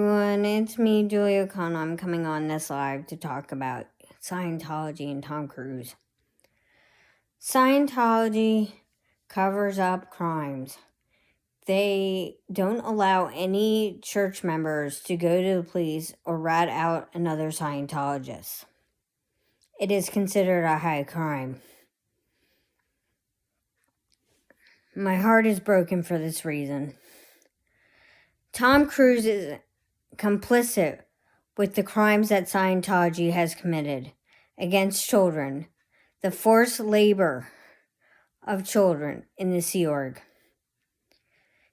Everyone, it's me, Julia O'Connell. I'm coming on this live to talk about Scientology and Tom Cruise. Scientology covers up crimes. They don't allow any church members to go to the police or rat out another Scientologist. It is considered a high crime. My heart is broken for this reason. Tom Cruise is complicit with the crimes that Scientology has committed against children, the forced labor of children in the Sea Org.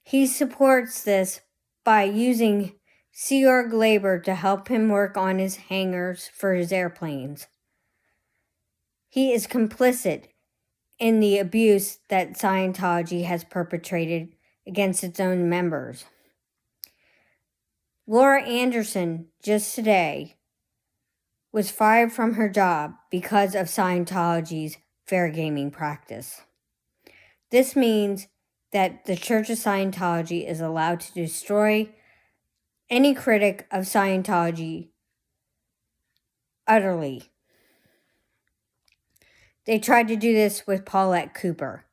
He supports this by using Sea Org labor to help him work on his hangars for his airplanes. He is complicit in the abuse that Scientology has perpetrated against its own members. Laura Anderson, just today, was fired from her job because of Scientology's fair gaming practice. This means that the Church of Scientology is allowed to destroy any critic of Scientology utterly. They tried to do this with Paulette Cooper.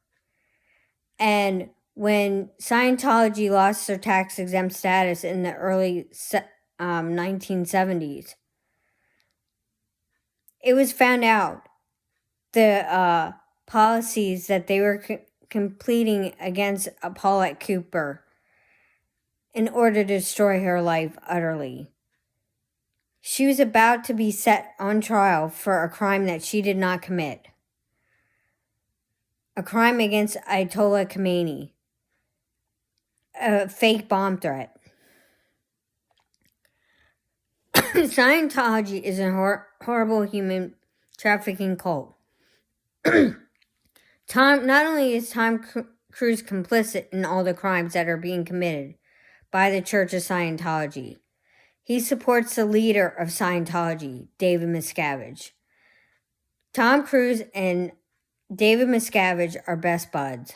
And when Scientology lost their tax-exempt status in the early 1970s, it was found out the policies that they were completing against Paulette Cooper in order to destroy her life utterly. She was about to be set on trial for a crime that she did not commit. A crime against Ayatollah Khomeini. A fake bomb threat. Scientology is a horrible human trafficking cult. Not only is Tom Cruise complicit in all the crimes that are being committed by the Church of Scientology, he supports the leader of Scientology, David Miscavige. Tom Cruise and David Miscavige are best buds.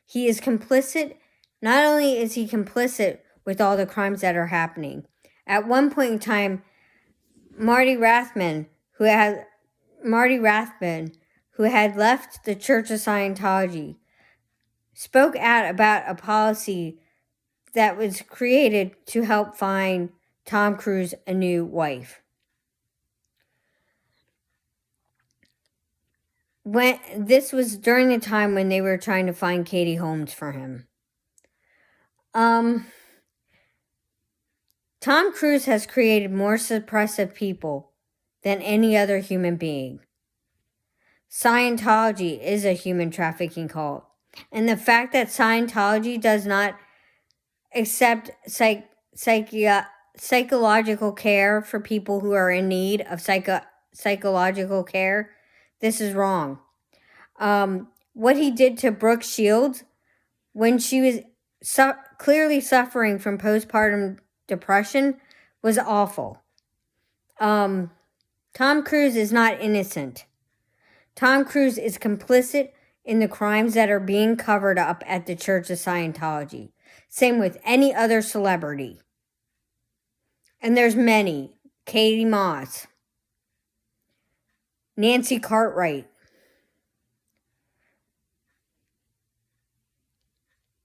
He is complicit. Not only is he complicit with all the crimes that are happening, at one point in time, Marty Rathbun, who had left the Church of Scientology, spoke out about a policy that was created to help find Tom Cruise a new wife. This was during the time when they were trying to find Katie Holmes for him. Tom Cruise has created more suppressive people than any other human being. Scientology is a human trafficking cult. And the fact that Scientology does not accept psychological care for people who are in need of psychological care, this is wrong. What he did to Brooke Shields when she was clearly suffering from postpartum depression was awful. Tom Cruise is not innocent. Tom Cruise is complicit in the crimes that are being covered up at the Church of Scientology. Same with any other celebrity. And there's many. Katie Moss. Nancy Cartwright.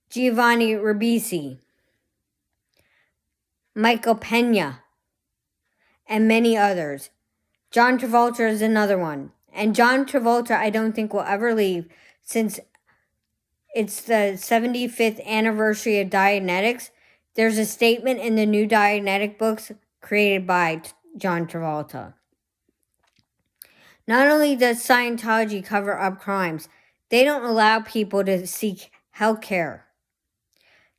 Giovanni Ribisi. Michael Pena. And many others. John Travolta is another one. And John Travolta, I don't think will ever leave, since it's the 75th anniversary of Dianetics. There's a statement in the new Dianetic books created by John Travolta. Not only does Scientology cover up crimes, they don't allow people to seek health care.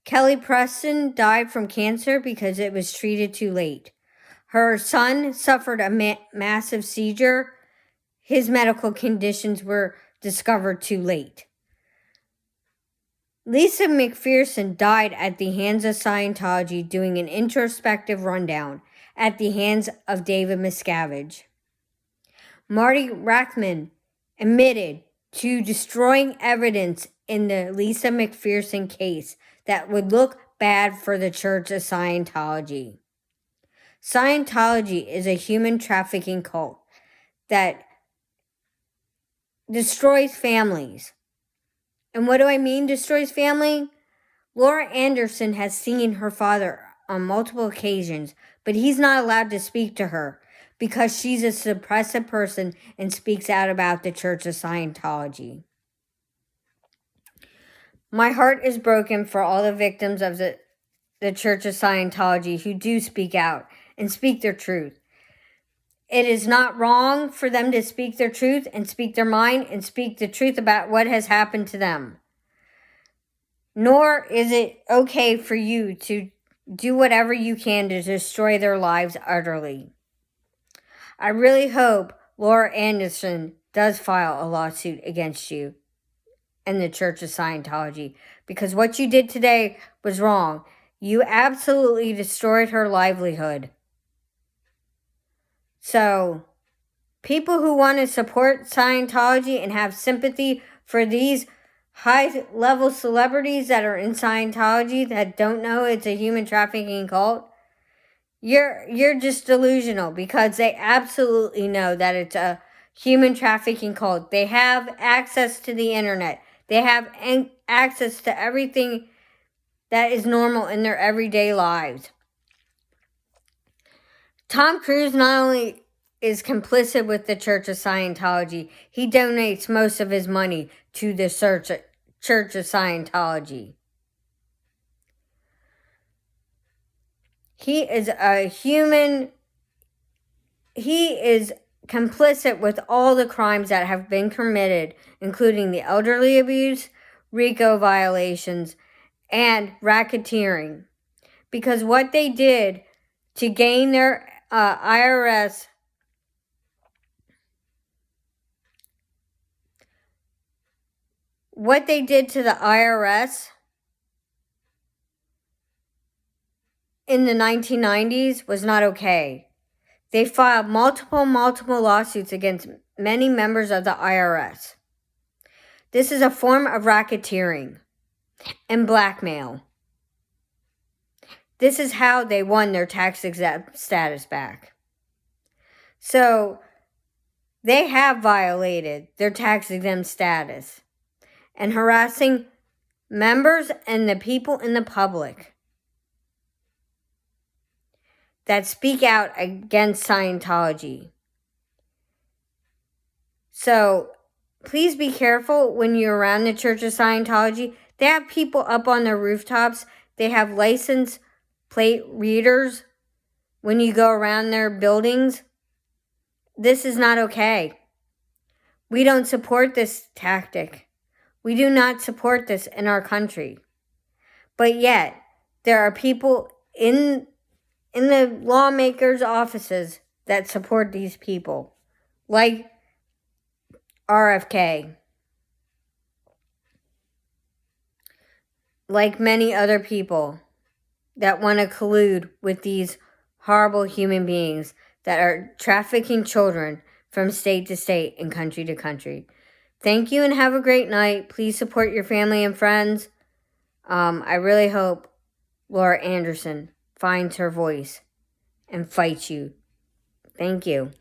Kelly Preston died from cancer because it was treated too late. Her son suffered a massive seizure. His medical conditions were discovered too late. Lisa McPherson died at the hands of Scientology doing an introspective rundown at the hands of David Miscavige. Marty Rathbun admitted to destroying evidence in the Lisa McPherson case that would look bad for the Church of Scientology. Scientology is a human trafficking cult that destroys families. And what do I mean destroys family? Laura Anderson has seen her father on multiple occasions, but he's not allowed to speak to her because she's a suppressive person and speaks out about the Church of Scientology. My heart is broken for all the victims of the Church of Scientology who do speak out and speak their truth. It is not wrong for them to speak their truth and speak their mind and speak the truth about what has happened to them. Nor is it okay for you to do whatever you can to destroy their lives utterly. I really hope Laura Anderson does file a lawsuit against you and the Church of Scientology, because what you did today was wrong. You absolutely destroyed her livelihood. So, people who want to support Scientology and have sympathy for these high-level celebrities that are in Scientology that don't know it's a human trafficking cult, you're just delusional, because they absolutely know that it's a human trafficking cult. They have access to the internet. They have access to everything that is normal in their everyday lives. Tom Cruise not only is complicit with the Church of Scientology, he donates most of his money to the Church of Scientology. He is complicit with all the crimes that have been committed, including the elderly abuse, RICO violations, and racketeering. Because what they did to gain their IRS, what they did to the IRS in the 1990s was not okay. They filed multiple lawsuits against many members of the IRS. This is a form of racketeering and blackmail. This is how they won their tax-exempt status back. So, they have violated their tax-exempt status and harassing members and the people in the public that speak out against Scientology. So, please be careful when you're around the Church of Scientology. They have people up on their rooftops. They have license plate readers when you go around their buildings. This is not okay. We don't support this tactic. We do not support this in our country. But yet, there are people in the lawmakers' offices that support these people, like RFK, like many other people that want to collude with these horrible human beings that are trafficking children from state to state and country to country. Thank you and have a great night. Please support your family and friends. I really hope Laura Anderson finds her voice and fights you. Thank you.